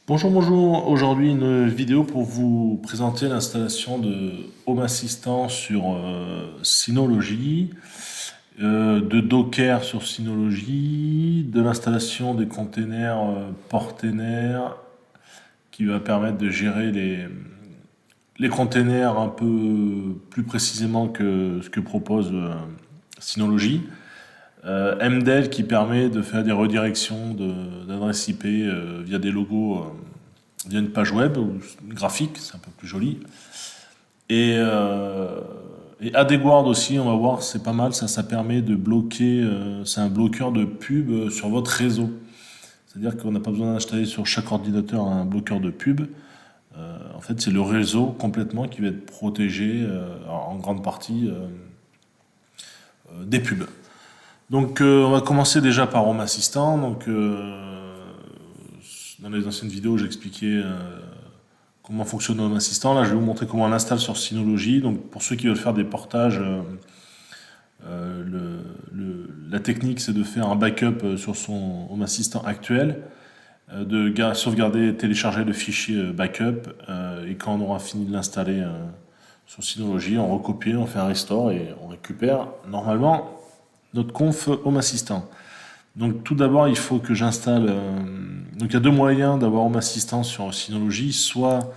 Bonjour, bonjour. Aujourd'hui, une vidéo pour vous présenter l'installation de Home Assistant sur Synology, de Docker sur Synology, de l'installation des containers Portainer qui va permettre de gérer les containers un peu plus précisément que ce que propose Synology. MDEL qui permet de faire des redirections d'adresses IP via des logos, via une page web ou graphique, c'est un peu plus joli. Et AdGuard aussi, on va voir, c'est pas mal, ça permet de bloquer, c'est un bloqueur de pub sur votre réseau. C'est-à-dire qu'on n'a pas besoin d'installer sur chaque ordinateur un bloqueur de pub. En fait, c'est le réseau complètement qui va être protégé en grande partie des pubs. Donc on va commencer déjà par Home Assistant. Donc dans les anciennes vidéos, j'expliquais comment fonctionne Home Assistant. Là, je vais vous montrer comment on l'installe sur Synology. Donc pour ceux qui veulent faire des portages, la technique c'est de faire un backup sur son Home Assistant actuel, de sauvegarder et télécharger le fichier backup, et quand on aura fini de l'installer sur Synology, on recopie, on fait un restore et on récupère normalement notre conf Home Assistant. Donc tout d'abord, il faut que j'installe. Donc il y a deux moyens d'avoir Home Assistant sur Synology, soit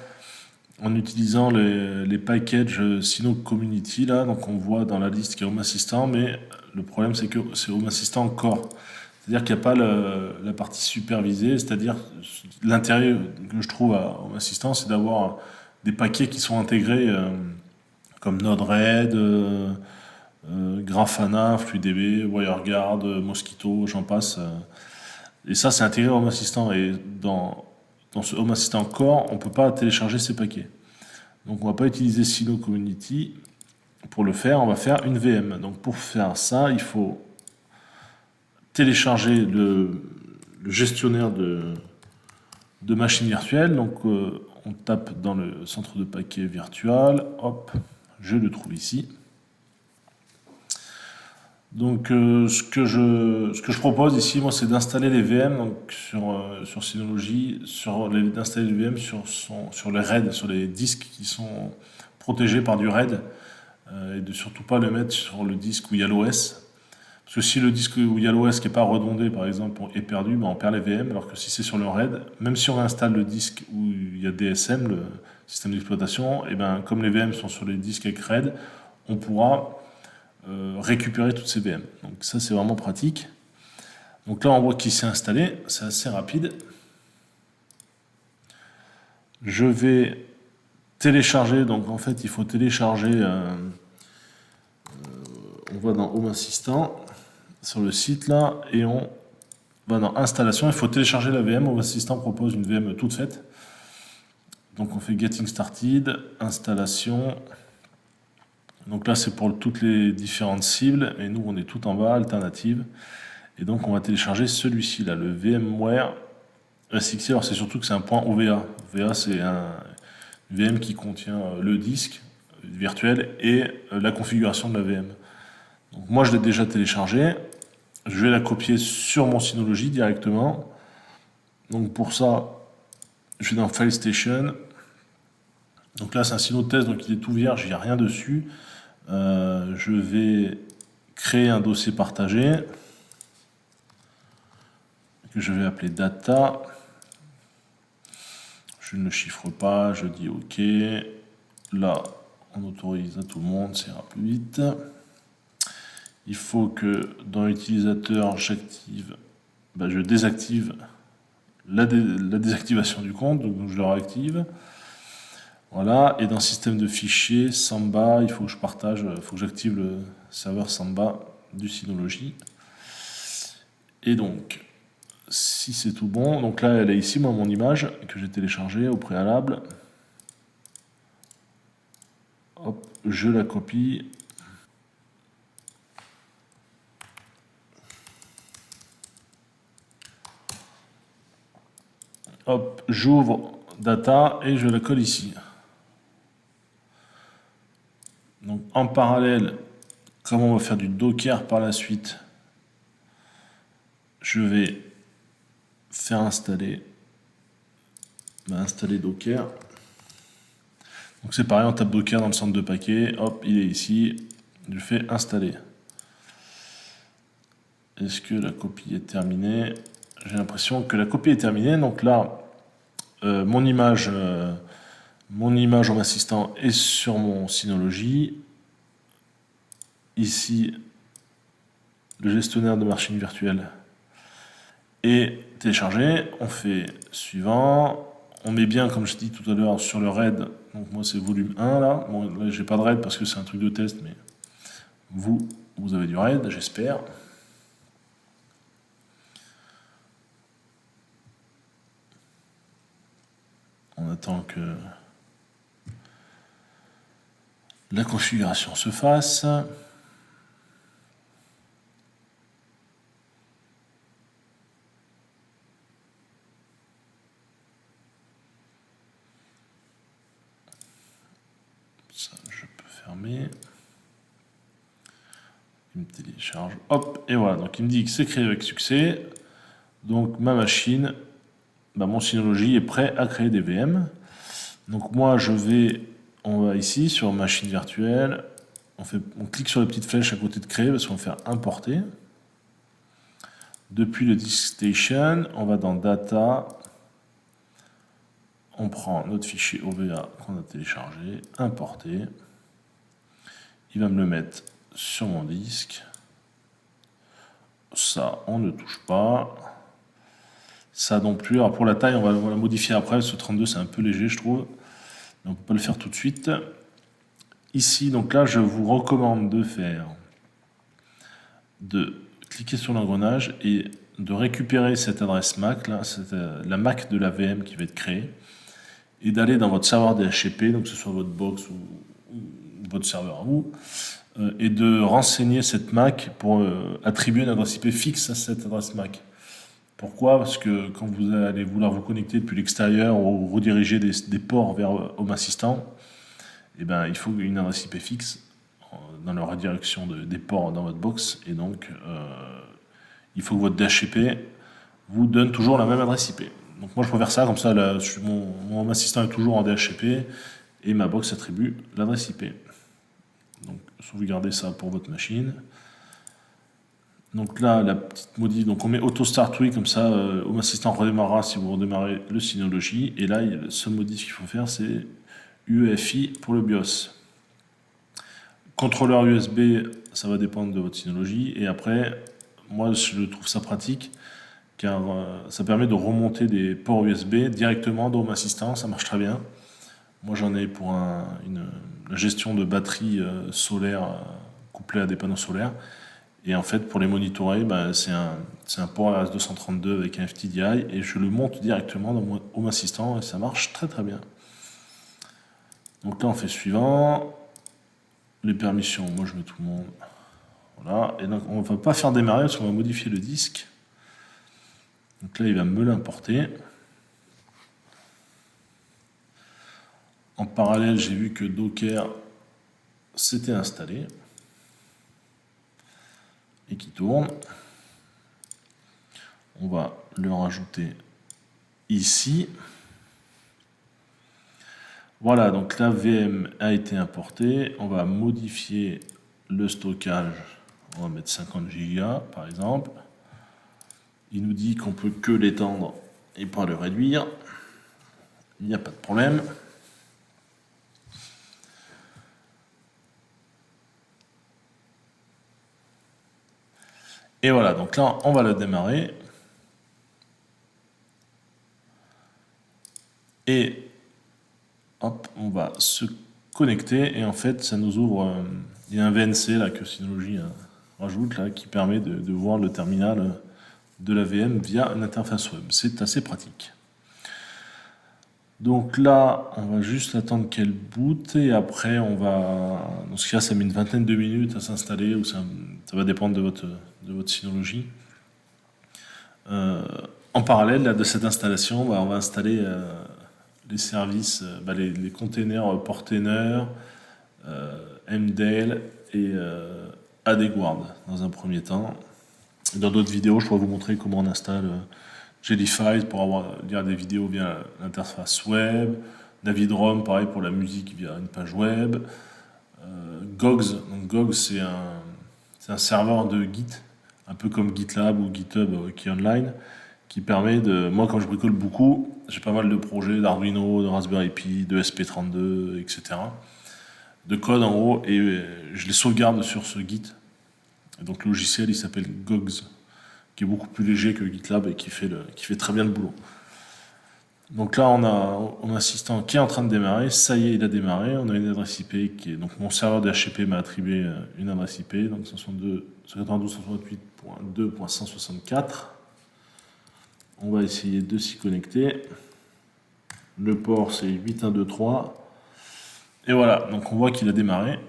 en utilisant les packages Syno Community là, donc on voit dans la liste qu'il y a Home Assistant, mais le problème c'est que c'est Home Assistant Core. C'est-à-dire qu'il n'y a pas la partie supervisée, c'est-à-dire l'intérêt que je trouve à Home Assistant, c'est d'avoir des paquets qui sont intégrés comme Node-RED, Grafana, FluDB, WireGuard, Mosquito, j'en passe. Et ça, c'est intégré au Home Assistant. Et dans ce Home Assistant Core, on ne peut pas télécharger ces paquets. Donc on ne va pas utiliser Silo Community. Pour le faire, on va faire une VM. Donc pour faire ça, il faut télécharger le gestionnaire de machines virtuelles. Donc on tape dans le centre de paquets virtual. Hop, je le trouve ici. Donc ce que je propose ici, moi, c'est d'installer les VM donc, sur Synology, d'installer les VM sur les RAID, sur les disques qui sont protégés par du RAID, et de surtout pas le mettre sur le disque où il y a l'OS. Parce que si le disque où il y a l'OS qui n'est pas redondé, par exemple, est perdu, ben on perd les VM, alors que si c'est sur le RAID, même si on installe le disque où il y a DSM, le système d'exploitation, et ben comme les VM sont sur les disques avec RAID, on pourra récupérer toutes ces VM. Donc ça c'est vraiment pratique. Donc là on voit qu'il s'est installé, c'est assez rapide. Je vais télécharger, donc en fait il faut télécharger, on va dans Home Assistant sur le site là et on va dans installation, il faut télécharger la VM. Home Assistant propose une VM toute faite. Donc on fait Getting Started, installation. Donc là c'est pour toutes les différentes cibles et nous on est tout en bas, alternative. Et donc on va télécharger celui-ci là, le VMware SXI. Alors c'est surtout que c'est un point OVA. OVA c'est un VM qui contient le disque virtuel et la configuration de la VM. Donc moi je l'ai déjà téléchargé. Je vais la copier sur mon Synology directement. Donc pour ça, je vais dans File Station. Donc là c'est un Syno test, donc il est tout vierge, il n'y a rien dessus. Je vais créer un dossier partagé que je vais appeler data. Je ne le chiffre pas, je dis OK. Là, on autorise à tout le monde, ça ira plus vite. Il faut que dans l'utilisateur, je désactive la désactivation du compte, donc je le réactive. Voilà, et dans système de fichiers, Samba, il faut que je partage, il faut que j'active le serveur Samba du Synology. Et donc, si c'est tout bon, donc là elle est ici, moi, mon image que j'ai téléchargée au préalable. Hop, je la copie. Hop, j'ouvre data et je la colle ici. Donc en parallèle, comme on va faire du Docker par la suite, je vais faire installer Installer Docker. Donc c'est pareil, on tape Docker dans le centre de paquet, hop, il est ici, je fais installer. Est-ce que la copie est terminée? J'ai l'impression que la copie est terminée, donc là, mon image Home Assistant est sur mon Synology. Ici, le gestionnaire de machines virtuelles est téléchargé. On fait suivant. On met bien, comme je dis tout à l'heure, sur le RAID. Donc moi, c'est volume 1 là. Bon, là, j'ai pas de RAID parce que c'est un truc de test, mais vous avez du RAID, j'espère. On attend que la configuration se fasse. Ça, je peux fermer. Il me télécharge. Hop, et voilà. Donc il me dit que c'est créé avec succès. Donc ma machine, mon Synology est prêt à créer des VM. Donc moi, on va ici sur machine virtuelle. On clique sur la petite flèche à côté de créer parce qu'on va faire importer. Depuis le disk station, on va dans data. On prend notre fichier OVA qu'on a téléchargé, importer. Il va me le mettre sur mon disque. Ça, on ne touche pas. Ça non plus. Alors pour la taille, on va la modifier après. Ce 32, c'est un peu léger, je trouve. Mais on ne peut pas le faire tout de suite. Ici, donc là, je vous recommande de cliquer sur l'engrenage et de récupérer cette adresse MAC, là, la MAC de la VM qui va être créée, et d'aller dans votre serveur DHCP, donc que ce soit votre box ou votre serveur à vous, et de renseigner cette MAC pour attribuer une adresse IP fixe à cette adresse MAC. Pourquoi? Parce que quand vous allez vouloir vous connecter depuis l'extérieur ou rediriger des ports vers Home Assistant, eh ben, il faut une adresse IP fixe dans la redirection des ports dans votre box. Et donc, il faut que votre DHCP vous donne toujours la même adresse IP. Donc moi, je préfère ça, comme ça, mon Home Assistant est toujours en DHCP et ma box attribue l'adresse IP. Donc, sauvegardez ça pour votre machine. Donc là, la petite modif, donc on met Auto Start Oui, comme ça, Home Assistant redémarrera si vous redémarrez le Synology. Et là, le seul modif qu'il faut faire, c'est UEFI pour le BIOS. Contrôleur USB, ça va dépendre de votre Synology. Et après, moi, je trouve ça pratique, car ça permet de remonter des ports USB directement dans Home Assistant. Ça marche très bien. Moi, j'en ai pour la gestion de batterie solaire couplée à des panneaux solaires. Et en fait, pour les monitorer, c'est un port RS232 avec un FTDI et je le monte directement dans mon Home Assistant et ça marche très très bien. Donc là, on fait suivant. Les permissions, moi je mets tout le monde. Voilà. Et donc, on ne va pas faire démarrer parce qu'on va modifier le disque. Donc là, il va me l'importer. En parallèle, j'ai vu que Docker s'était installé et qui tourne. On va le rajouter ici. Voilà, donc la VM a été importée. On va modifier le stockage. On va mettre 50 Go par exemple. Il nous dit qu'on peut que l'étendre et pas le réduire. Il n'y a pas de problème. Et voilà, donc là, on va le démarrer. Et hop, on va se connecter. Et en fait, ça nous ouvre... il y a un VNC là, que Synology rajoute là, qui permet de voir le terminal de la VM via une interface web. C'est assez pratique. Donc là, on va juste attendre qu'elle boot et après on va... Dans ce cas, ça met une vingtaine de minutes à s'installer ou ça va dépendre de votre Synology. En parallèle là, de cette installation, on va installer les services, les containers Portainer, MDale et AdGuard dans un premier temps. Dans d'autres vidéos, je pourrais vous montrer comment on installe Jellyfy pour lire des vidéos via l'interface web. Navidrom, pareil pour la musique via une page web. Gogs, donc Gogs c'est un serveur de Git, un peu comme GitLab ou GitHub qui est online, qui permet de... Moi quand je bricole beaucoup, j'ai pas mal de projets d'Arduino, de Raspberry Pi, de SP32, etc. De code en gros, et je les sauvegarde sur ce Git. Et donc le logiciel il s'appelle Gogs, qui est beaucoup plus léger que GitLab et qui fait très bien le boulot. Donc là, on a un assistant qui est en train de démarrer. Ça y est, il a démarré. On a une adresse IP qui est... Donc mon serveur DHCP m'a attribué une adresse IP, donc 192.168.2.164. On va essayer de s'y connecter. Le port, c'est 8123. Et voilà, donc on voit qu'il a démarré.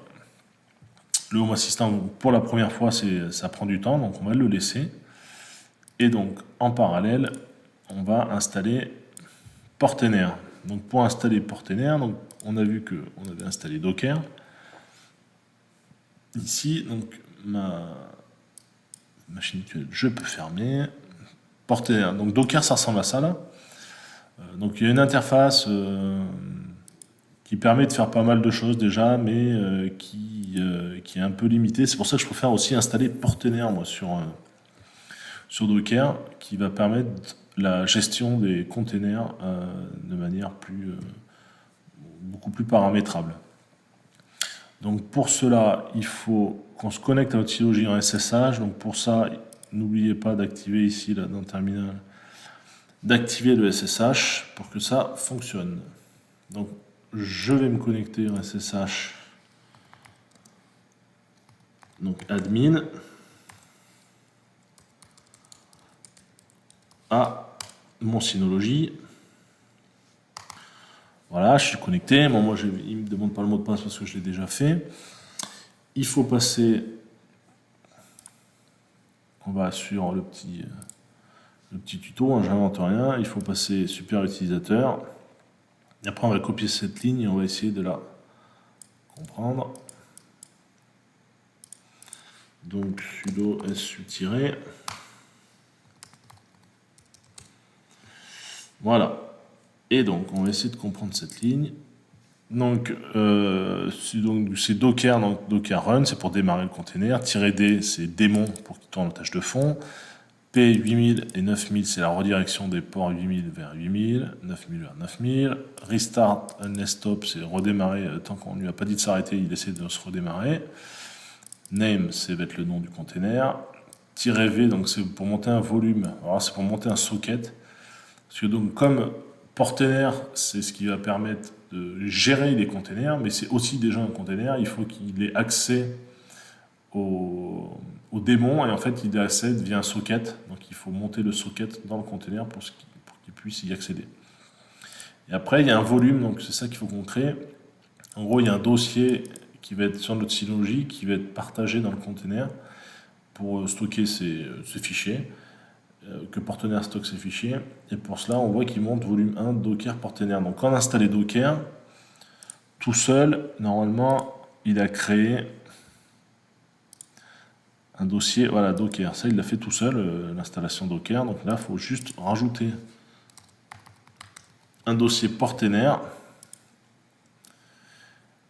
Le Home Assistant, pour la première fois, ça prend du temps, donc on va le laisser. Et donc, en parallèle, on va installer Portainer. Donc pour installer Portainer, donc on a vu qu'on avait installé Docker. Ici, donc ma machine virtuelle, je peux fermer. Portainer. Donc Docker, ça ressemble à ça là. Donc il y a une interface qui permet de faire pas mal de choses déjà, mais qui est un peu limitée. C'est pour ça que je préfère aussi installer Portainer moi sur Docker, qui va permettre la gestion des containers de manière beaucoup plus paramétrable. Donc pour cela, il faut qu'on se connecte à notre synologie en SSH. Donc pour ça, n'oubliez pas d'activer ici là, dans le terminal, d'activer le SSH pour que ça fonctionne. Donc je vais me connecter en SSH. Donc admin à mon Synology. Voilà, je suis connecté. Bon, moi, il ne me demande pas le mot de passe parce que je l'ai déjà fait. Il faut passer. On va sur le petit tuto, hein, j'invente rien. Il faut passer super utilisateur. Et après, on va copier cette ligne et on va essayer de la comprendre. Donc, sudo su-. Voilà. Et donc, on va essayer de comprendre cette ligne. Donc, c'est Docker, donc Docker Run, c'est pour démarrer le container. -D, c'est démon pour qu'il tourne en tâche de fond. P8000 et 9000, c'est la redirection des ports 8000 vers 8000, 9000 vers 9000. Restart, unless stop, c'est redémarrer tant qu'on ne lui a pas dit de s'arrêter, il essaie de se redémarrer. Name, c'est va être le nom du container. -V, donc c'est pour monter un volume. Alors c'est pour monter un socket. Parce que donc comme Portainer, c'est ce qui va permettre de gérer les containers, mais c'est aussi déjà un container, il faut qu'il ait accès au démon, et en fait il accède via un socket, donc il faut monter le socket dans le container pour qu'il puisse y accéder. Et après il y a un volume, donc c'est ça qu'il faut qu'on crée. En gros il y a un dossier qui va être sur notre Synology, qui va être partagé dans le container pour stocker ces fichiers, que Portainer stocke ces fichiers, et pour cela on voit qu'il monte volume 1 Docker Portainer. Donc quand on a installé Docker, tout seul, normalement il a créé un dossier, voilà, Docker. Ça, il l'a fait tout seul, l'installation Docker. Donc là, il faut juste rajouter un dossier Portainer.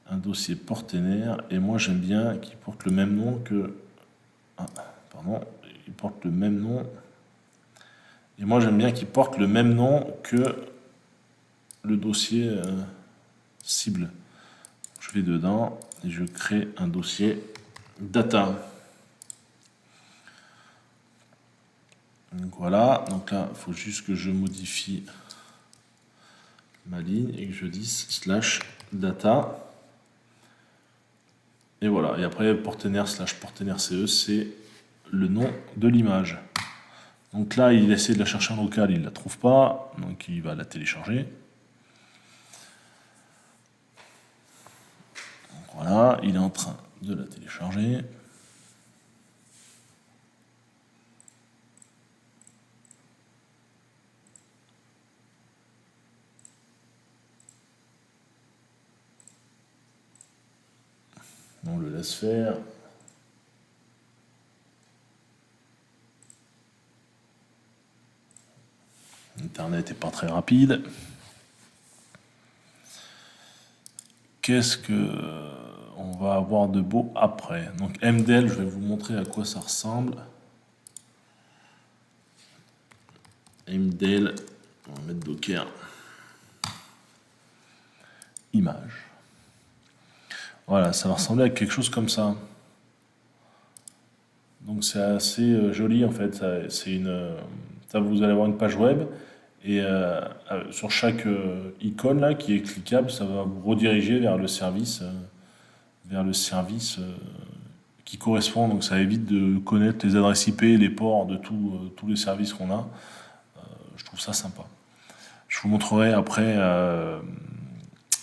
Un dossier Portainer. Et moi, j'aime bien qu'il porte le même nom que... Ah, pardon. Il porte le même nom. Et moi, j'aime bien qu'il porte le même nom que le dossier cible. Je vais dedans et je crée un dossier data. Donc voilà, donc là, il faut juste que je modifie ma ligne et que je dise /data. Et voilà, et après Portainer /Portainer CE, c'est le nom de l'image. Donc là, il essaie de la chercher en local, il ne la trouve pas, donc il va la télécharger. Donc voilà, il est en train de la télécharger. On le laisse faire. Internet n'est pas très rapide. Qu'est-ce que on va avoir de beau après? Donc MDL, je vais vous montrer à quoi ça ressemble. MDL, on va mettre Docker. Image. Voilà, ça va ressembler à quelque chose comme ça. Donc c'est assez joli en fait. Vous allez avoir une page web et sur chaque icône là qui est cliquable, ça va vous rediriger vers le service, qui correspond. Donc ça évite de connaître les adresses IP, les ports de tous les services qu'on a. Je trouve ça sympa. Je vous montrerai après.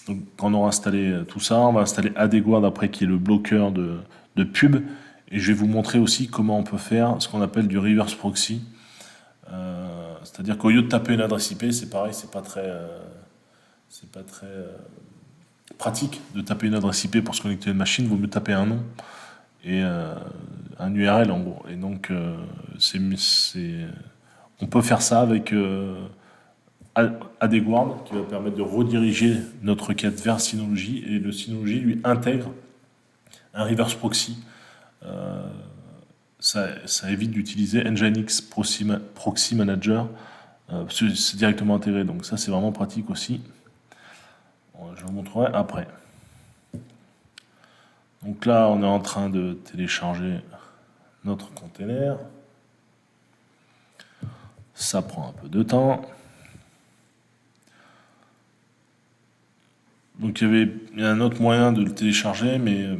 Donc, quand on aura installé tout ça, on va installer AdGuard après qui est le bloqueur de pub. Et je vais vous montrer aussi comment on peut faire ce qu'on appelle du reverse proxy. C'est-à-dire qu'au lieu de taper une adresse IP, c'est pareil, c'est pas très pratique de taper une adresse IP pour se connecter à une machine. Il vaut mieux taper un nom et un URL en gros. Et donc, on peut faire ça avec AdGuard qui va permettre de rediriger notre requête vers Synology et le Synology lui intègre un reverse proxy. Ça évite d'utiliser Nginx Proxy Manager. C'est directement intégré, donc ça c'est vraiment pratique aussi. Je vous montrerai après. Donc là on est en train de télécharger notre container. Ça prend un peu de temps. Donc il y a un autre moyen de le télécharger, mais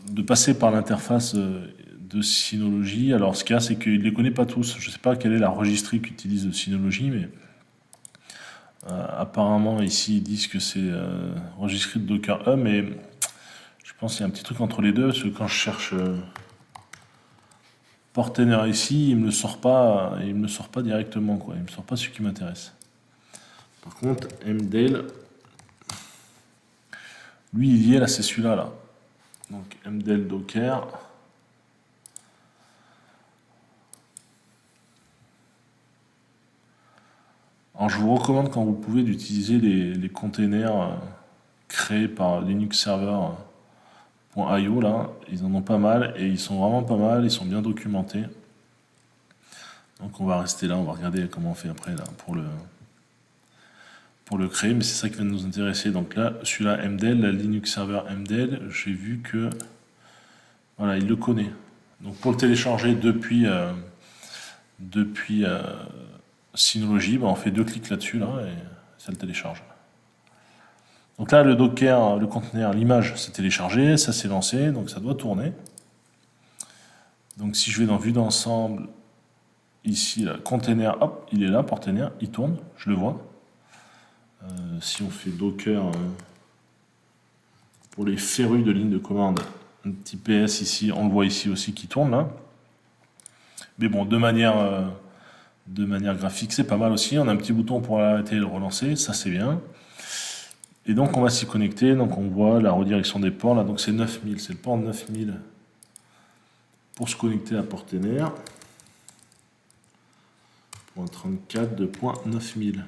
de passer par l'interface de Synology. Alors ce qu'il y a, c'est qu'il ne les connaît pas tous. Je ne sais pas quelle est la registrie qu'utilise Synology, mais apparemment ici ils disent que c'est registrie de Docker Hub, mais je pense qu'il y a un petit truc entre les deux, parce que quand je cherche Portainer ici, il me le sort pas directement, quoi. Il me sort pas ce qui m'intéresse. Par contre, MDL, lui il y est là, c'est celui-là là. Donc MDL Docker. Alors je vous recommande quand vous pouvez d'utiliser les containers créés par Linux Server.io là. Ils en ont pas mal et ils sont vraiment pas mal, ils sont bien documentés. Donc on va rester là, on va regarder comment on fait après là pour le créer, mais c'est ça qui va nous intéresser. Donc là, celui-là MDL, la Linux Server MDL, j'ai vu que voilà, il le connaît. Donc pour le télécharger depuis Synology, on fait 2 clics là-dessus là, et ça le télécharge. Donc là, le Docker, le conteneur, l'image s'est téléchargée, ça s'est lancé, donc ça doit tourner. Donc si je vais dans vue d'ensemble, ici, là, container, hop, il est là, Portainer, il tourne, je le vois. Si on fait Docker pour les férus de ligne de commande, un petit PS ici, on le voit ici aussi qui tourne là. Mais bon, de manière graphique, c'est pas mal aussi. On a un petit bouton pour arrêter et le relancer, ça c'est bien. Et donc on va s'y connecter, donc on voit la redirection des ports là, donc c'est 9000, c'est le port 9000 pour se connecter à Portainer. Point 34 de point 9000.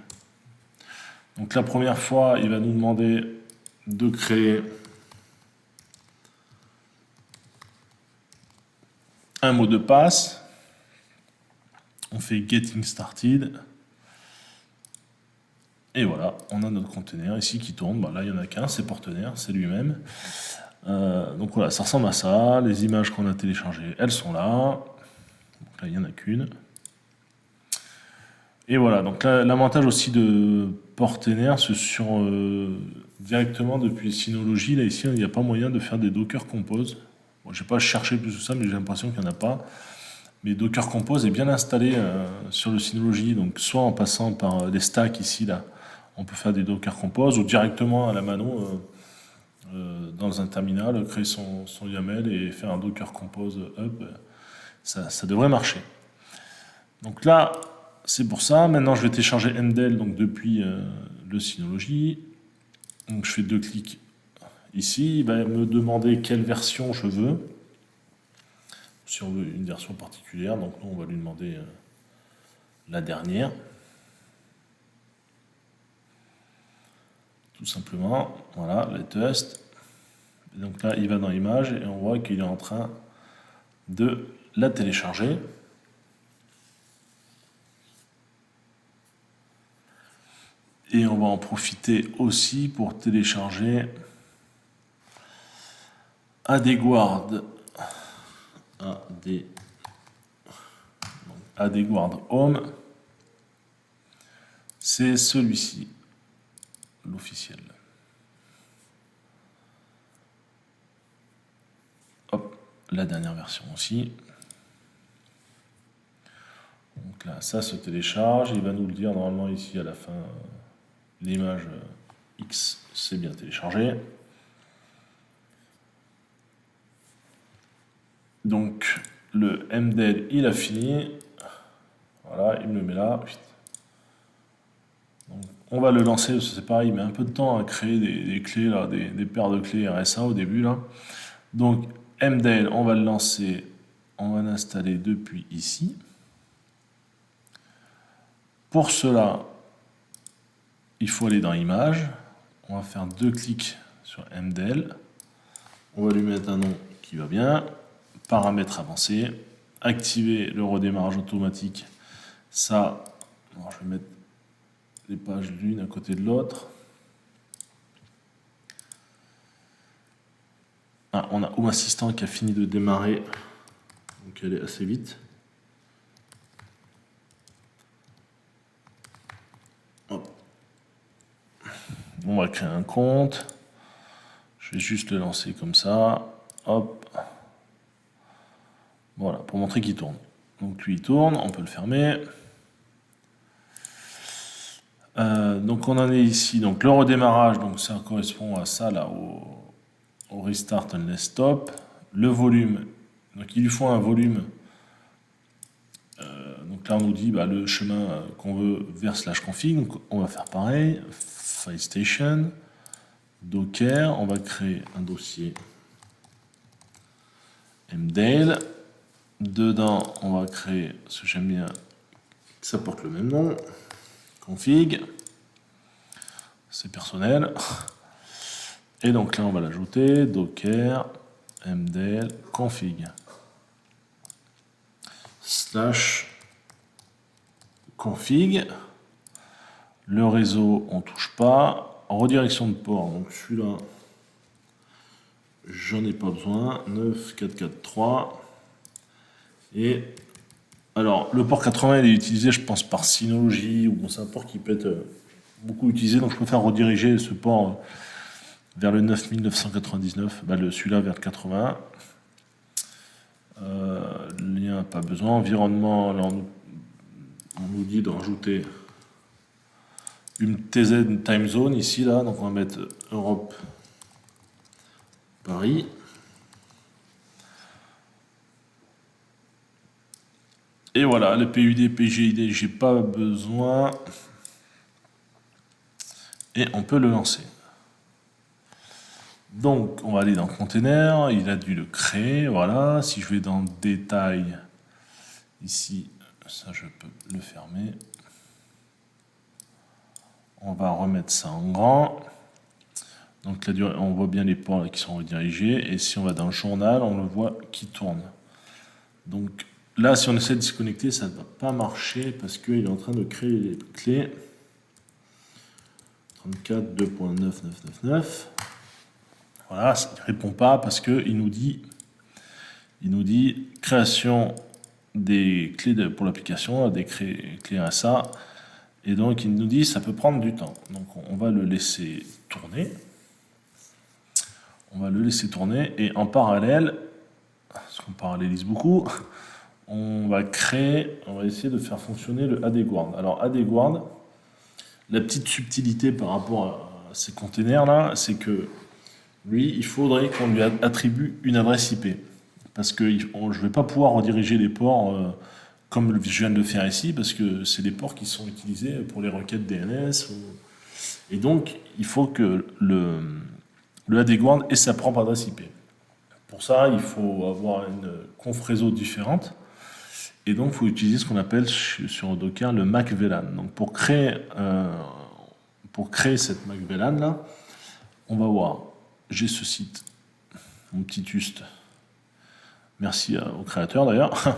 Donc la première fois, il va nous demander de créer un mot de passe. On fait Getting Started. Et voilà, on a notre container ici qui tourne. Là, il n'y en a qu'un, c'est Portainer, c'est lui-même. Donc voilà, ça ressemble à ça. Les images qu'on a téléchargées, elles sont là. Donc là, il n'y en a qu'une. Et voilà, donc l'avantage aussi de Portainer, c'est sur directement depuis Synology. Là, ici, il n'y a pas moyen de faire des Docker Compose. Bon, je n'ai pas cherché plus que ça, mais j'ai l'impression qu'il n'y en a pas. Mais Docker Compose est bien installé sur le Synology, donc soit en passant par les stacks ici, là, on peut faire des Docker Compose, ou directement à la mano dans un terminal, créer son YAML et faire un Docker Compose Hub. Ça devrait marcher. Donc là, c'est pour ça. Maintenant, je vais télécharger MDL donc depuis le Synology. Donc je fais 2 clics ici. Il va me demander quelle version je veux. Si on veut une version particulière, donc nous on va lui demander la dernière. tout simplement. Voilà, latest. Et donc là, il va dans Images et on voit qu'il est en train de la télécharger. Et on va en profiter aussi pour télécharger AdGuard. AdGuard Home. C'est celui-ci, l'officiel. Hop, la dernière version aussi. Donc là, ça se télécharge. Il va nous le dire normalement ici à la fin. L'image X, c'est bien téléchargé. Donc, le MDL, il a fini. Voilà, il me le met là. Donc, on va le lancer, c'est pareil, il met un peu de temps à créer des clés, là, des paires de clés RSA au début. Là. Donc, MDL, on va le lancer, on va l'installer depuis ici. Pour cela, il faut aller dans Images. On va faire 2 clics sur MDL. On va lui mettre un nom qui va bien. Paramètres avancés. Activer le redémarrage automatique. Ça, alors je vais mettre les pages l'une à côté de l'autre. Ah, on a Home Assistant qui a fini de démarrer. Donc elle est assez vite. Hop. On va créer un compte. Je vais juste le lancer comme ça. Hop. Voilà, pour montrer qu'il tourne. Donc lui il tourne, on peut le fermer. Donc on en est ici. Donc le redémarrage, donc ça correspond à ça là, au restart unless stop. Le volume, donc il lui faut un volume. Donc là on nous dit le chemin qu'on veut vers /config. Donc on va faire pareil. File station, Docker, on va créer un dossier mdale. Dedans, on va créer ce que j'aime bien, ça porte le même nom, config, c'est personnel. Et donc là, on va l'ajouter, docker, mdl, config, /config. Le réseau, on touche pas. Redirection de port, donc celui-là, j'en ai pas besoin, 9443. Et alors, le port 80, il est utilisé, je pense, par Synology, ou c'est un port qui peut être beaucoup utilisé, donc je préfère rediriger ce port vers le 9999, celui-là vers le 80. Lien, pas besoin. Environnement, alors on nous dit de rajouter une TZ time zone ici, là, donc on va mettre Europe, Paris. Et voilà, le PUD, PGID, j'ai pas besoin. Et on peut le lancer. Donc, on va aller dans container. Il a dû le créer. Voilà. Si je vais dans détail, ici, ça je peux le fermer. On va remettre ça en grand. Donc là, on voit bien les ports là, qui sont redirigés. Et si on va dans le journal, on le voit qui tourne. Donc là, si on essaie de se connecter, ça ne va pas marcher parce qu'il est en train de créer les clés. 34 2.9999. Voilà, ça ne répond pas parce qu'il nous dit création des clés pour l'application, des clés RSA. Et donc il nous dit ça peut prendre du temps. Donc on va le laisser tourner. On va le laisser tourner et en parallèle, parce qu'on parallélise beaucoup, on va essayer de faire fonctionner le AdGuard. Alors AdGuard, la petite subtilité par rapport à ces containers là, c'est que lui, il faudrait qu'on lui attribue une adresse IP. Parce que je ne vais pas pouvoir rediriger les ports comme je viens de le faire ici, parce que c'est des ports qui sont utilisés pour les requêtes DNS. Et donc, il faut que le AdGuard ait sa propre adresse IP. Pour ça, il faut avoir une conf réseau différente. Et donc, il faut utiliser ce qu'on appelle sur Docker le MAC VLAN. Donc, pour pour créer cette Mac VLAN là, on va voir, j'ai ce site, mon petit tuste, merci au créateur d'ailleurs.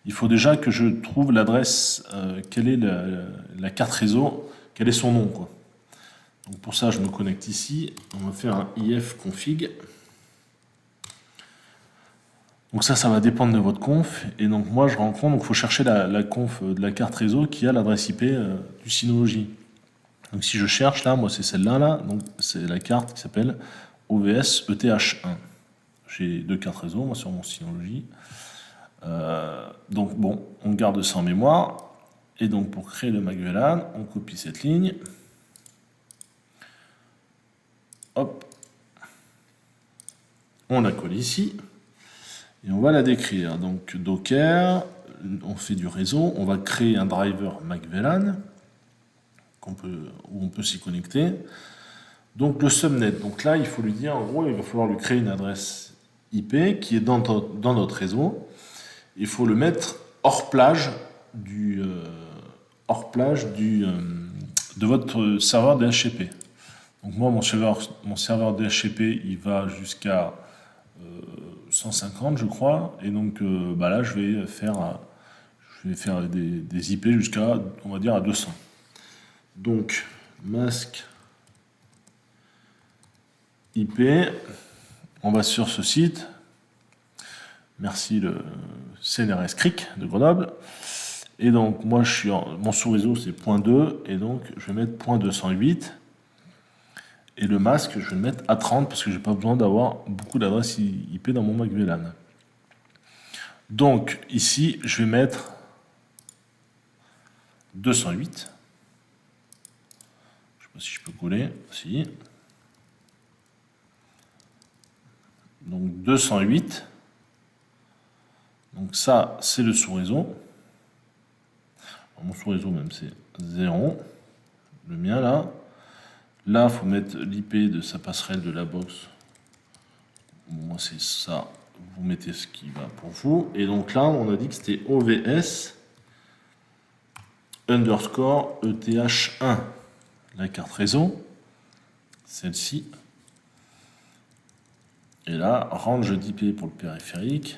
Il faut déjà que je trouve l'adresse, quelle est la carte réseau, quel est son nom, quoi. Donc pour ça, je me connecte ici. On va faire un ifconfig. Donc ça va dépendre de votre conf. Et donc moi, je rencontre, donc il faut chercher la conf de la carte réseau qui a l'adresse IP du Synology. Donc si je cherche là, moi c'est celle-là, là. Donc c'est la carte qui s'appelle OVS ETH1. J'ai 2 cartes réseau, moi sur mon Synology. Donc bon, on garde ça en mémoire. Et donc pour créer le Mac VLAN, on copie cette ligne. Hop. On la colle ici. Et on va la décrire. Donc Docker, on fait du réseau. On va créer un driver Mac VLAN où on peut s'y connecter. Donc le subnet. Donc là, il faut lui dire, en gros, il va falloir lui créer une adresse IP qui est dans notre réseau. Il faut le mettre hors plage de votre serveur DHCP. Donc moi, mon serveur DHCP, il va jusqu'à 150, je crois. Et donc là, je vais faire des IP jusqu'à, on va dire, à 200. Donc, masque IP, on va sur ce site. Merci le CNRS CRIC de Grenoble. Et donc, moi, mon sous-réseau, c'est .2. Et donc, je vais mettre .208. Et le masque, je vais le mettre à 30 parce que je n'ai pas besoin d'avoir beaucoup d'adresses IP dans mon Mac VLAN. Donc, ici, je vais mettre 208. Je ne sais pas si je peux coller. Si. Donc, 208. Donc ça, c'est le sous-réseau. Mon sous-réseau même, c'est 0. Le mien, là. Là, il faut mettre l'IP de sa passerelle de la box. Moi, c'est ça. Vous mettez ce qui va pour vous. Et donc là, on a dit que c'était OVS underscore ETH1. La carte réseau. Celle-ci. Et là, range d'IP pour le périphérique.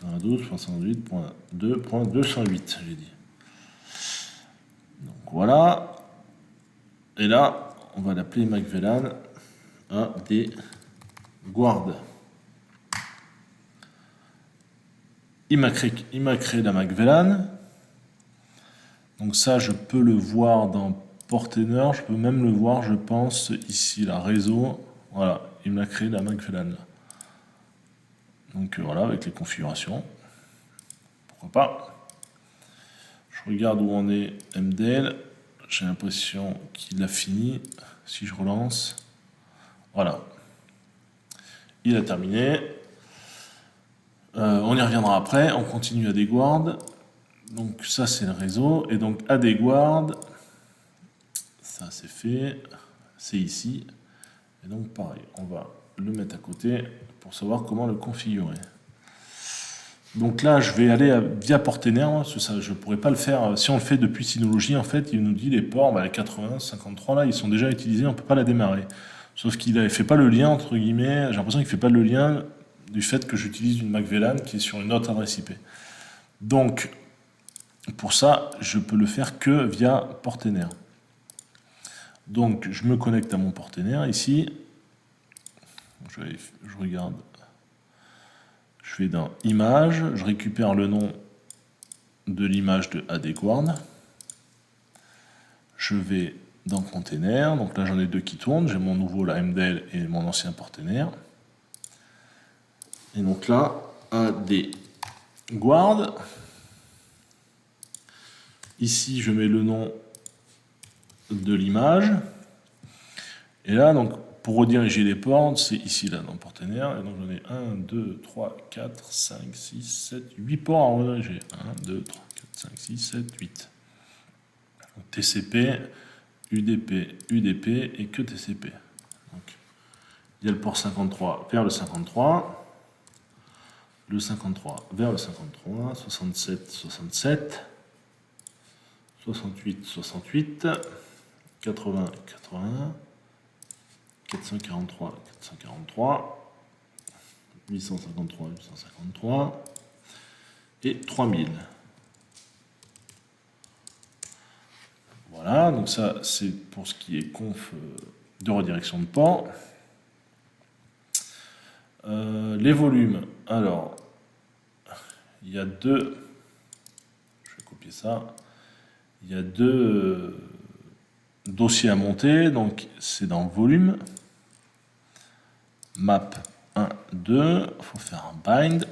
92.168.2.208, j'ai dit. Donc voilà. Et là, on va l'appeler Mac VLAN à des guards. Il m'a créé la Mac VLAN. Donc ça, je peux le voir dans Portainer. Je peux même le voir, je pense, ici, là, réseau. Voilà, il m'a créé la Mac VLAN. Donc voilà, avec les configurations. Pourquoi pas. Je regarde où on est MDL. J'ai l'impression qu'il a fini. Si je relance. Voilà. Il a terminé. On y reviendra après. On continue à des guards. Donc ça, c'est le réseau. Et donc à des guards, ça c'est fait. C'est ici. Et donc pareil, on va le mettre à côté pour savoir comment le configurer. Donc là, je vais aller via Portainer, ça, je ne pourrais pas le faire. Si on le fait depuis Synology, en fait, il nous dit les ports, les 80, 53, là, ils sont déjà utilisés, on ne peut pas la démarrer. Sauf qu'il ne fait pas le lien, entre guillemets, j'ai l'impression qu'il ne fait pas le lien du fait que j'utilise une Mac VLAN qui est sur une autre adresse IP. Donc, pour ça, je peux le faire que via Portainer. Donc, je me connecte à mon Portainer ici. Je regarde. Je vais dans Images, je récupère le nom de l'image de ADGuard. Je vais dans Container, donc là j'en ai deux qui tournent, j'ai mon nouveau la MDL et mon ancien Portainer. Et donc là, ADGuard. Ici je mets le nom de l'image. Et là, donc, pour rediriger les ports, c'est ici, là, dans Portainer. Et donc, j'en ai 1, 2, 3, 4, 5, 6, 7, 8 ports à rediriger. 1, 2, 3, 4, 5, 6, 7, 8. Donc, TCP, UDP, UDP et que TCP. Donc, il y a le port 53 vers le 53. Le 53 vers le 53. 67, 67. 68, 68, 80, 81, 443, 443, 853, 853 et 3000. Voilà, donc ça c'est pour ce qui est conf de redirection de port. Les volumes, alors il y a deux, je vais copier ça, il y a deux dossiers à monter, donc c'est dans volume, map 1, 2, il faut faire un bind.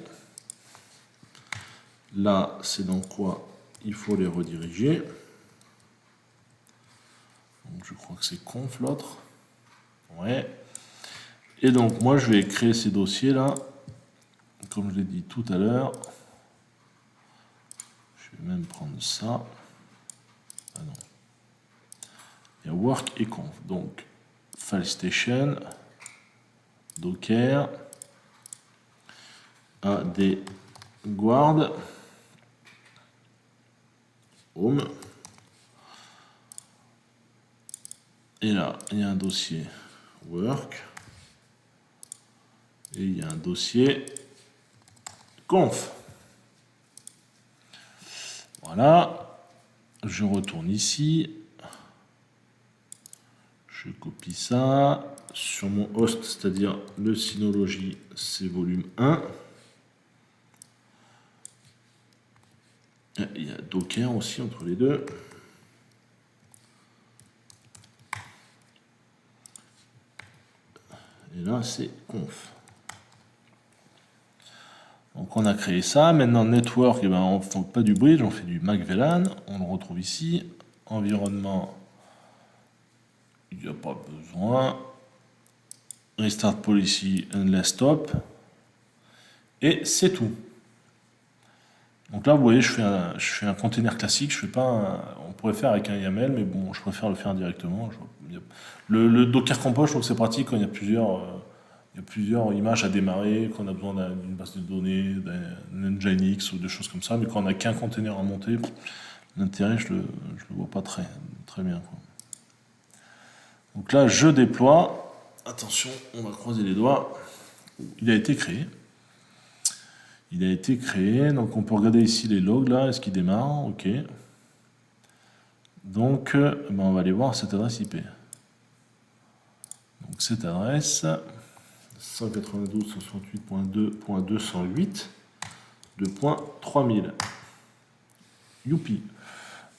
Là, c'est dans quoi il faut les rediriger. Donc, je crois que c'est conf l'autre. Ouais. Et donc, moi, je vais créer ces dossiers-là, comme je l'ai dit tout à l'heure. Je vais même prendre ça. Ah non. Il y a work et conf. Donc, file station, docker, ad guard, home. Et là, il y a un dossier work. Et il y a un dossier conf. Voilà. Je retourne ici. Je copie ça sur mon host, c'est-à-dire le Synology, c'est volume 1. Il y a Docker aussi entre les deux. Et là, c'est conf. Donc on a créé ça. Maintenant, network, eh ben, on ne fait pas du bridge, on fait du MacVLAN. On le retrouve ici. Environnement, il n'y a pas besoin. Restart policy, unless stop. Et c'est tout. Donc là, vous voyez, je fais un container classique. Je fais pas on pourrait faire avec un YAML, mais bon, je préfère le faire directement. Le Docker Compose, je trouve que c'est pratique quand il y a plusieurs images à démarrer, qu'on a besoin d'une base de données, d'un Nginx ou des choses comme ça, mais quand on n'a qu'un container à monter, l'intérêt, je le vois pas très bien, quoi. Donc là, je déploie. Attention, on va croiser les doigts. Il a été créé. Donc on peut regarder ici les logs là, est-ce qu'il démarre? Ok. Donc on va aller voir cette adresse IP. Donc cette adresse 192.168.2.208 2.3000. Youpi.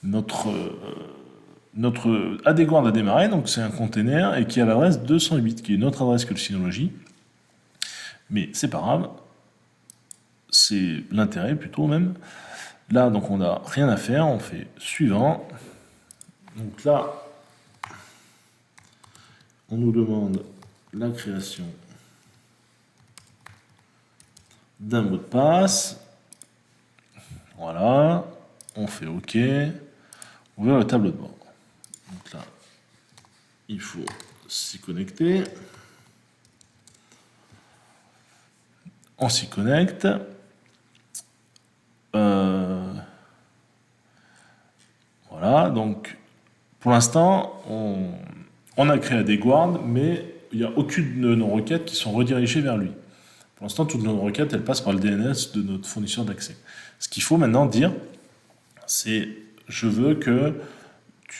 Notre AdGuard a démarré, donc c'est un container et qui a l'adresse 208, qui est une autre adresse que le Synology. Mais c'est pas grave. C'est l'intérêt plutôt même. Là, donc on n'a rien à faire, on fait suivant. Donc là, on nous demande la création d'un mot de passe. Voilà, on fait OK. Ouvrir le tableau de bord. Donc là, il faut s'y connecter. On s'y connecte. Voilà, donc pour l'instant, on a créé AdGuard, mais il n'y a aucune de nos requêtes qui sont redirigées vers lui. Pour l'instant, toutes nos requêtes, elles passent par le DNS de notre fournisseur d'accès. Ce qu'il faut maintenant dire, c'est je veux que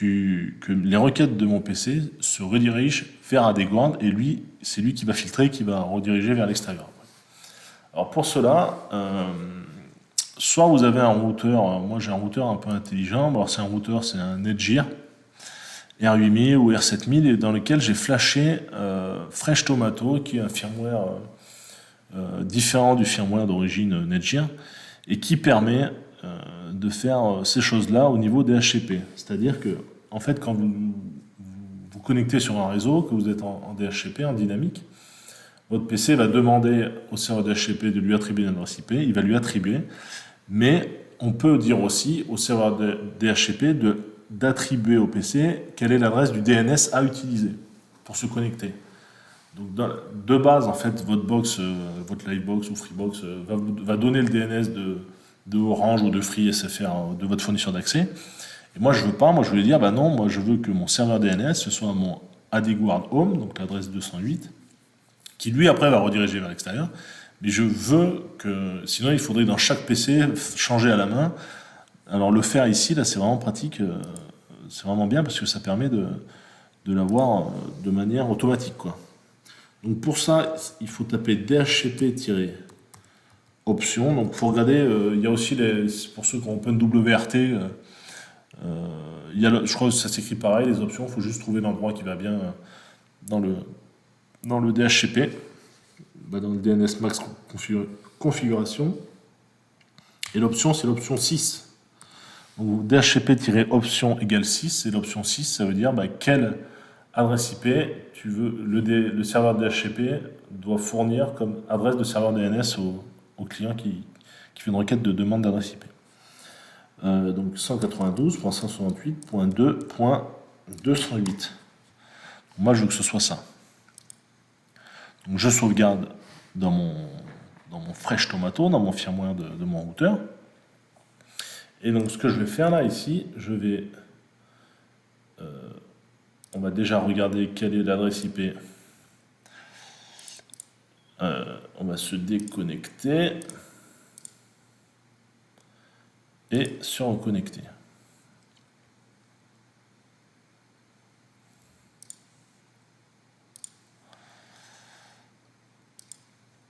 les requêtes de mon PC se redirigent vers AdGuard, et lui, c'est lui qui va filtrer, qui va rediriger vers l'extérieur. Alors pour cela, soit vous avez un routeur, moi j'ai un routeur un peu intelligent, alors c'est un Netgear R8000 ou R7000, et dans lequel j'ai flashé Fresh Tomato, qui est un firmware différent du firmware d'origine Netgear, et qui permet de faire ces choses-là au niveau DHCP. C'est-à-dire que, en fait, quand vous connectez sur un réseau, que vous êtes en DHCP, en dynamique, votre PC va demander au serveur DHCP de lui attribuer une adresse IP, il va lui attribuer, mais on peut dire aussi au serveur DHCP d'attribuer au PC quelle est l'adresse du DNS à utiliser pour se connecter. Donc de base, en fait, votre box, votre Livebox ou Freebox va donner le DNS de Orange ou de Free SFR de votre fournisseur d'accès. Et moi, je veux pas. Moi, je voulais dire, bah non, moi, je veux que mon serveur DNS, ce soit mon AdGuard Home, donc l'adresse 208, qui lui, après, va rediriger vers l'extérieur. Mais je veux que, sinon, il faudrait dans chaque PC changer à la main. Alors, le faire ici, là, c'est vraiment pratique. C'est vraiment bien parce que ça permet de l'avoir de manière automatique, quoi. Donc, pour ça, il faut taper dhcp-option. Donc, il faut regarder, il y a aussi, pour ceux qui ont OpenWRT, je crois que ça s'écrit pareil, les options. Il faut juste trouver l'endroit qui va bien dans le DHCP, dans le DNS Max configuration. Et l'option, c'est l'option 6. Donc, dhcp-option égale 6. Et l'option 6, ça veut dire quelle adresse IP tu veux, le serveur DHCP doit fournir comme adresse de serveur DNS au client qui fait une requête de demande d'adresse IP. Donc 192.168.2.208. Moi, je veux que ce soit ça. Donc je sauvegarde dans mon Fresh Tomato, dans mon firmware de mon routeur. Et donc ce que je vais faire là, ici, je vais... on va déjà regarder quelle est l'adresse IP. On va se déconnecter et se reconnecter.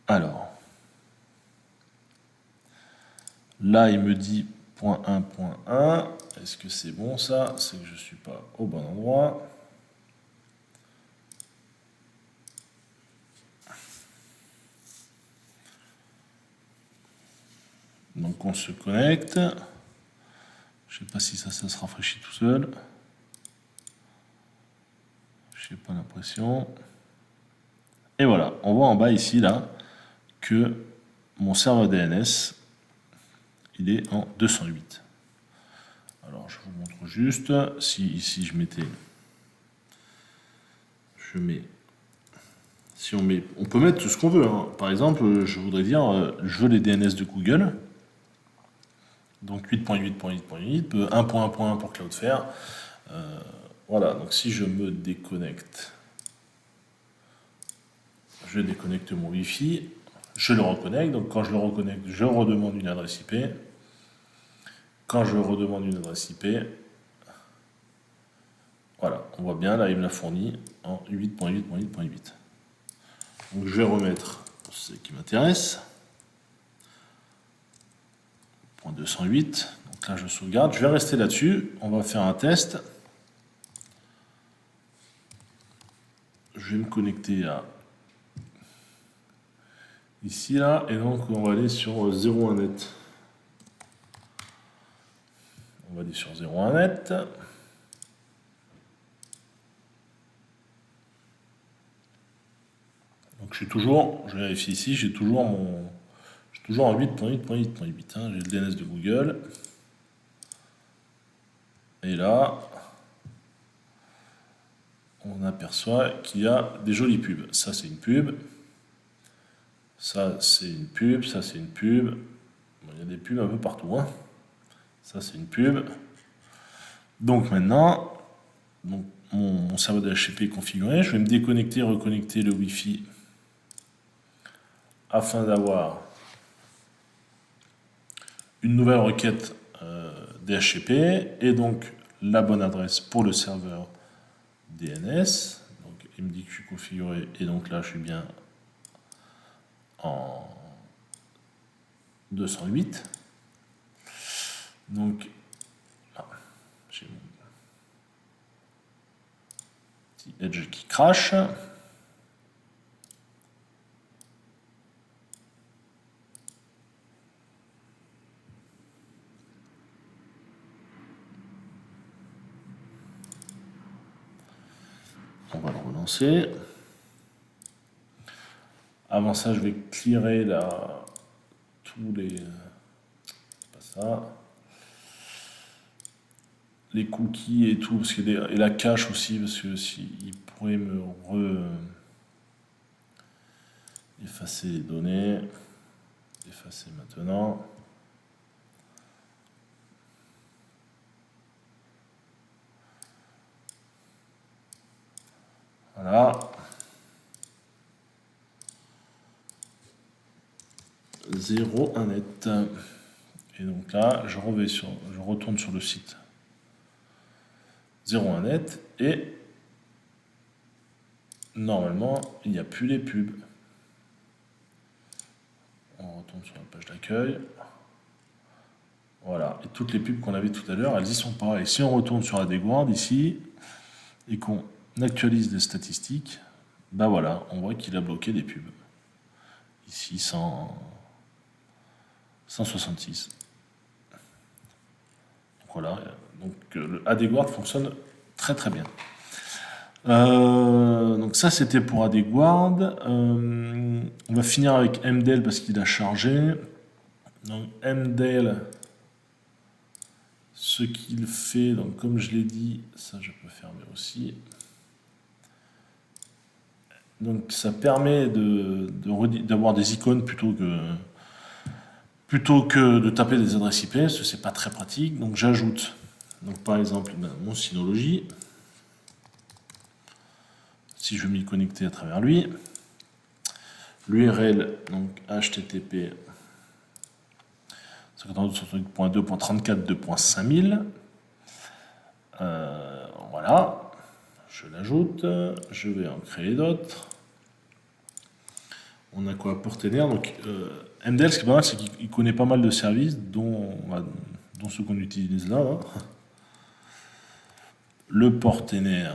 Alors, là, il me dit .1.1. Est-ce que c'est bon ça? C'est que je ne suis pas au bon endroit. Donc on se connecte. Je ne sais pas si ça se rafraîchit tout seul. Je n'ai pas l'impression. Et voilà, on voit en bas ici là que mon serveur DNS il est en 208. Alors je vous montre juste, si ici je mettais, si on peut mettre tout ce qu'on veut, hein. Par exemple, je voudrais dire, je veux les DNS de Google, donc 8.8.8.8, 1.1.1 pour Cloudflare. Voilà, donc si je me déconnecte, je déconnecte mon Wi-Fi, je le reconnecte, donc quand je le reconnecte, je redemande une adresse IP. Quand je redemande une adresse IP, voilà, on voit bien, là il me l'a fourni en 8.8.8.8. Donc je vais remettre ce qui m'intéresse. .208, donc là je sauvegarde, je vais rester là-dessus, on va faire un test. Je vais me connecter à ici là, et donc on va aller sur 01net. On va aller sur 01net. Donc je vérifie ici, j'ai toujours en 8.8.8.8, hein, j'ai le DNS de Google. Et là, on aperçoit qu'il y a des jolies pubs. Ça, c'est une pub. Ça, c'est une pub. Ça, c'est une pub. Bon, il y a des pubs un peu partout, hein. Ça, c'est une pub. Donc maintenant, mon serveur DHCP est configuré. Je vais me déconnecter, reconnecter le Wi-Fi afin d'avoir une nouvelle requête DHCP et donc la bonne adresse pour le serveur DNS. Donc il me dit que je suis configuré et donc là je suis bien en 208. Donc là, j'ai mon petit Edge qui crache. On va le relancer. Avant ça, je vais clearer tous les... pas ça. Les cookies et tout, parce que et la cache aussi, parce que il pourrait me effacer les données. Effacer maintenant. Voilà. 0 1 net. Et donc là, je retourne sur le site 0 1 net et normalement, il n'y a plus les pubs. On retourne sur la page d'accueil. Voilà. Et toutes les pubs qu'on avait tout à l'heure, elles y sont pas. Et si on retourne sur AdGuard ici et qu'on actualise les statistiques, bah voilà, on voit qu'il a bloqué des pubs. Ici, 166. Donc voilà. Donc le AdGuard fonctionne très très bien. Donc ça c'était pour AdGuard. On va finir avec MDL parce qu'il a chargé. Donc MDL, ce qu'il fait, donc comme je l'ai dit, ça je peux fermer aussi. Donc ça permet d'avoir des icônes plutôt que de taper des adresses IP, parce que c'est pas très pratique. Donc j'ajoute, donc par exemple, mon Synology. Si je veux m'y connecter à travers lui, l'URL, donc http 52.2.34.2.5000. Voilà, je l'ajoute, je vais en créer d'autres. On a quoi? Portainer. Donc MDL, ce qui est pas mal, c'est qu'il connaît pas mal de services, dont ceux qu'on utilise là. Le Portainer,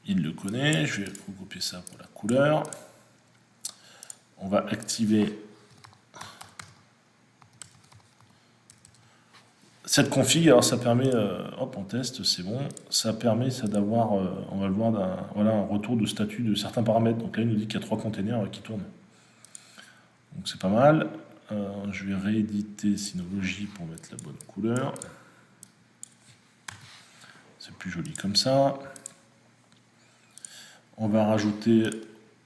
il le connaît. Je vais recopier ça pour la couleur. On va activer cette config. Alors ça permet, hop, on teste, c'est bon. Ça permet ça d'avoir, on va le voir, un retour de statut de certains paramètres. Donc là, il nous dit qu'il y a 3 containers qui tournent. Donc c'est pas mal. Je vais rééditer Synology pour mettre la bonne couleur. C'est plus joli comme ça. On va rajouter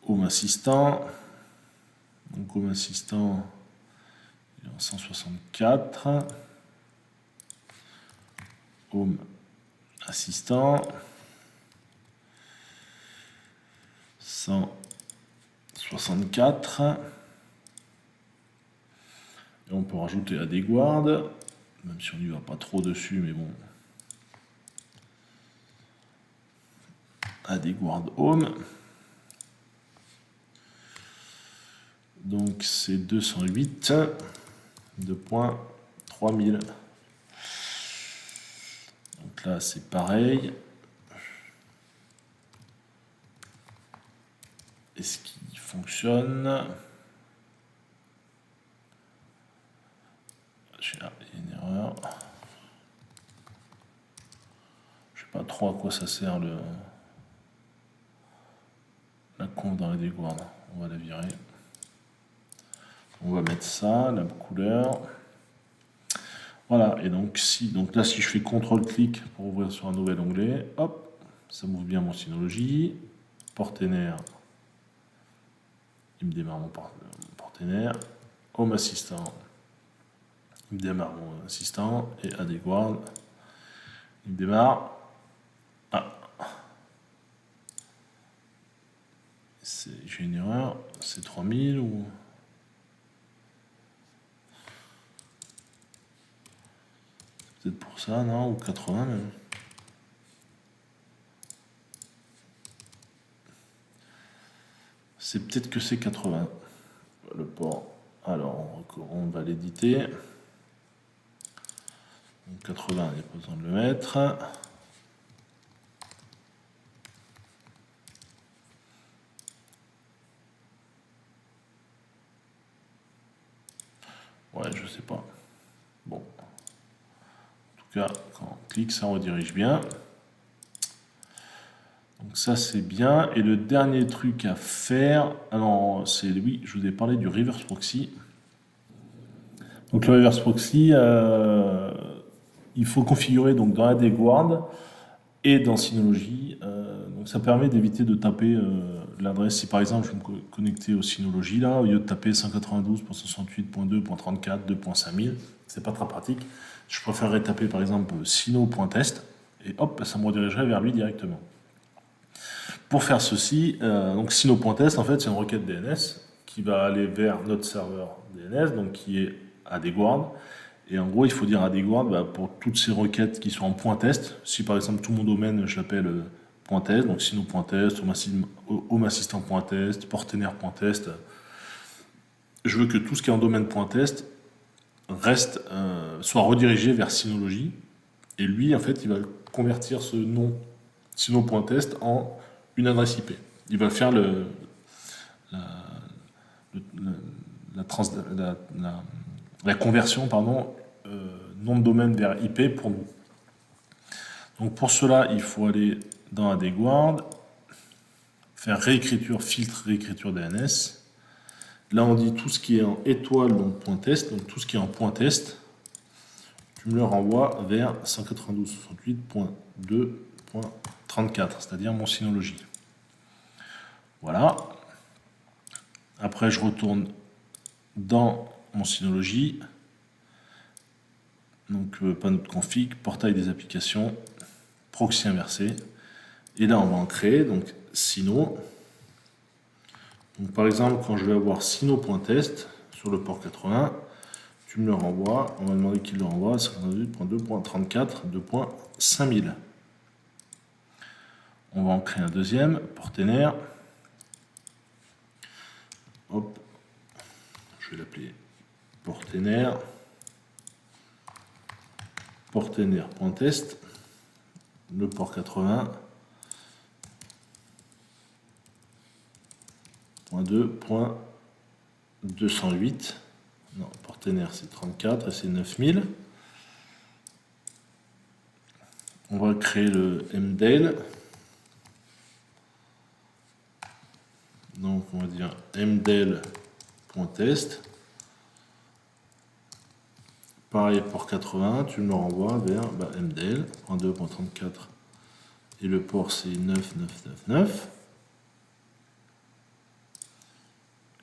Home Assistant. Donc Home Assistant, il est en 164. Home Assistant 164. Et on peut rajouter AdGuard, même si on n'y va pas trop dessus, mais bon. AdGuard Home. Donc c'est 208 2.3000. Donc là c'est pareil. Est-ce qu'il fonctionne? Il y a une erreur. Je ne sais pas trop à quoi ça sert la conf dans AdGuard. On va la virer. On va mettre ça, la couleur. Voilà, et donc là si je fais CTRL-clic pour ouvrir sur un nouvel onglet, hop, ça m'ouvre bien mon Synology. Portainer, il me démarre mon Portainer. Home Assistant, il me démarre mon assistant. Et AdGuard, il me démarre. Ah, j'ai une erreur, c'est 3000 ou... Peut-être pour ça, non? Ou 80 même. C'est peut-être que c'est 80. Le port. Alors, on va l'éditer. 80, il n'y a pas besoin de le mettre. Ouais, je sais pas. Bon. En tout cas, quand on clique, ça redirige bien. Donc ça, c'est bien. Et le dernier truc à faire, alors, c'est, oui, je vous ai parlé du reverse proxy. Donc le reverse proxy, il faut configurer donc dans AdGuard et dans Synology. Donc ça permet d'éviter de taper l'adresse. Si par exemple je me connecter au Synology là, au lieu de taper 192.68.2.34.2.5000, c'est pas très pratique. Je préférerais taper par exemple syno.test et hop, ça me redirigerait vers lui directement. Pour faire ceci, donc sino.test, en fait, c'est une requête DNS qui va aller vers notre serveur DNS, donc qui est AdGuard. Et en gros, il faut dire AdGuard pour toutes ces requêtes qui sont en point test. Si par exemple tout mon domaine, je l'appelle point test, donc sino.test, homeassistant.test, portenaire.test, je veux que tout ce qui est en domaine point test reste, soit redirigé vers Synology. Et lui, en fait, il va convertir ce nom sino.test en une adresse IP. Il va faire la conversion, pardon, nom de domaine vers IP pour nous. Donc pour cela, il faut aller dans AdGuard, faire réécriture, filtre, réécriture DNS. Là, on dit tout ce qui est en étoile, donc point test, donc tout ce qui est en point test, tu me le renvoies vers 192.68.2.34, c'est-à-dire mon Synology. Voilà. Après, je retourne dans mon Synology. Donc, panneau de config, portail des applications, proxy inversé. Et là, on va en créer, donc Sino. Donc, par exemple, quand je vais avoir Sino.test sur le port 80, tu me le renvoies, on va demander qu'il le renvoie à 52.2.34.2.5000. On va en créer un deuxième, portenaire. Hop, je vais l'appeler portenaire. Portenaire.test, le port 80.2.208. Non, portenaire c'est 34 et c'est 9000. On va créer le mdale. Donc on va dire mdale.test. Pareil port 80, tu me le renvoies vers mdale.2.34 et le port c'est 9999.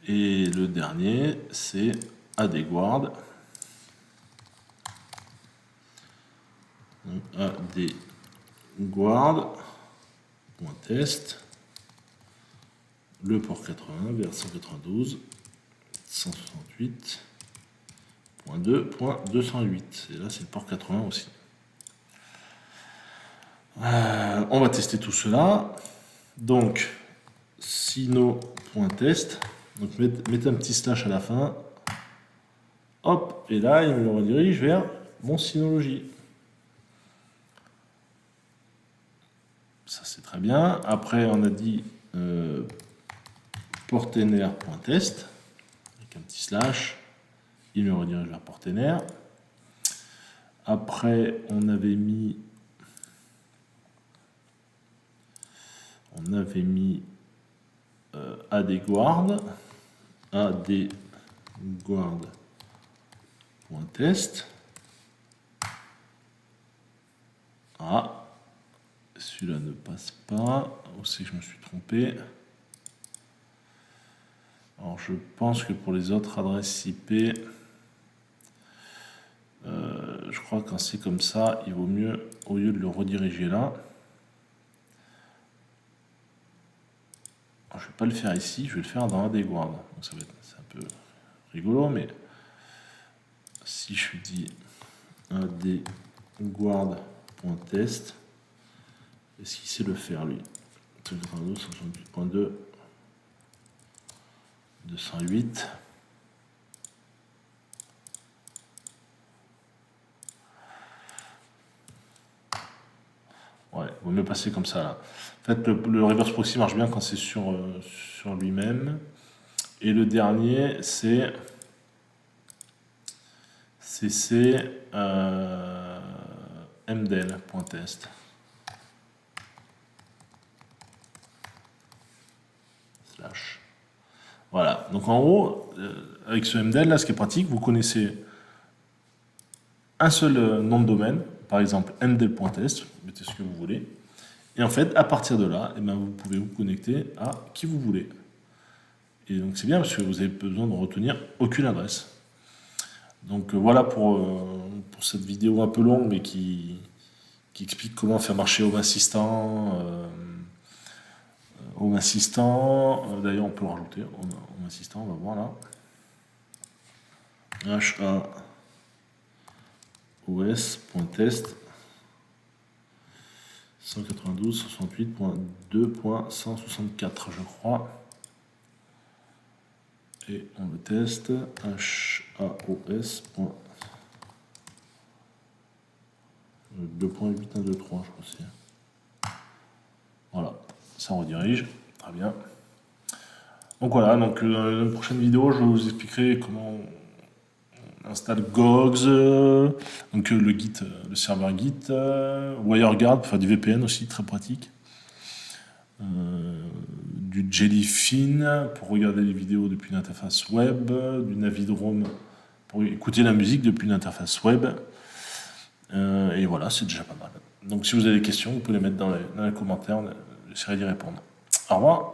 Et le dernier c'est AdGuard. AdGuard.test, le port 80 vers 192.168.2.208. Et là, c'est le port 80 aussi. On va tester tout cela. Donc, sino.test. Donc, mettez un petit slash à la fin. Hop, et là, il me le redirige vers mon Synology. Ça, c'est très bien. Après, on a dit portenaire.test avec un petit slash. Il me redirige vers portenaire. Après, on avait mis AdGuard. AdGuard.test. Ah, celui-là ne passe pas. Où c'est que je me suis trompé? Alors, je pense que pour les autres adresses IP, je crois que quand c'est comme ça, il vaut mieux, au lieu de le rediriger là, alors, je ne vais pas le faire ici, je vais le faire dans AdGuard. Donc ça va être, c'est un peu rigolo, mais si je dis AdGuard.test, est-ce qu'il sait le faire lui? 192.168.2 208. Ouais, il vaut mieux passer comme ça là. En fait, le reverse proxy marche bien quand c'est sur lui-même. Et le dernier, c'est mdale.test. Slash. Voilà, donc en gros, avec ce mdale là, ce qui est pratique, vous connaissez un seul nom de domaine, par exemple mdale.test, vous mettez ce que vous voulez, et en fait, à partir de là, eh ben, vous pouvez vous connecter à qui vous voulez. Et donc c'est bien parce que vous avez besoin de retenir aucune adresse. Donc voilà pour cette vidéo un peu longue, mais qui explique comment faire marcher Home Assistant, Home Assistant, d'ailleurs on peut le rajouter, Home Assistant, on va voir là. HAOS.test 192.68.2.164 je crois. Et on le teste HAOS.2.8123 je crois aussi. Voilà, ça redirige, très bien. Donc voilà, donc dans la prochaine vidéo, je vous expliquerai comment on installe Gogs, donc le Git, le serveur Git, WireGuard pour faire du VPN aussi, très pratique. Du Jellyfin pour regarder les vidéos depuis une interface web, du Navidrome pour écouter la musique depuis une interface web. Et voilà, c'est déjà pas mal. Donc si vous avez des questions, vous pouvez les mettre dans les commentaires, j'essaierai d'y répondre. Au revoir.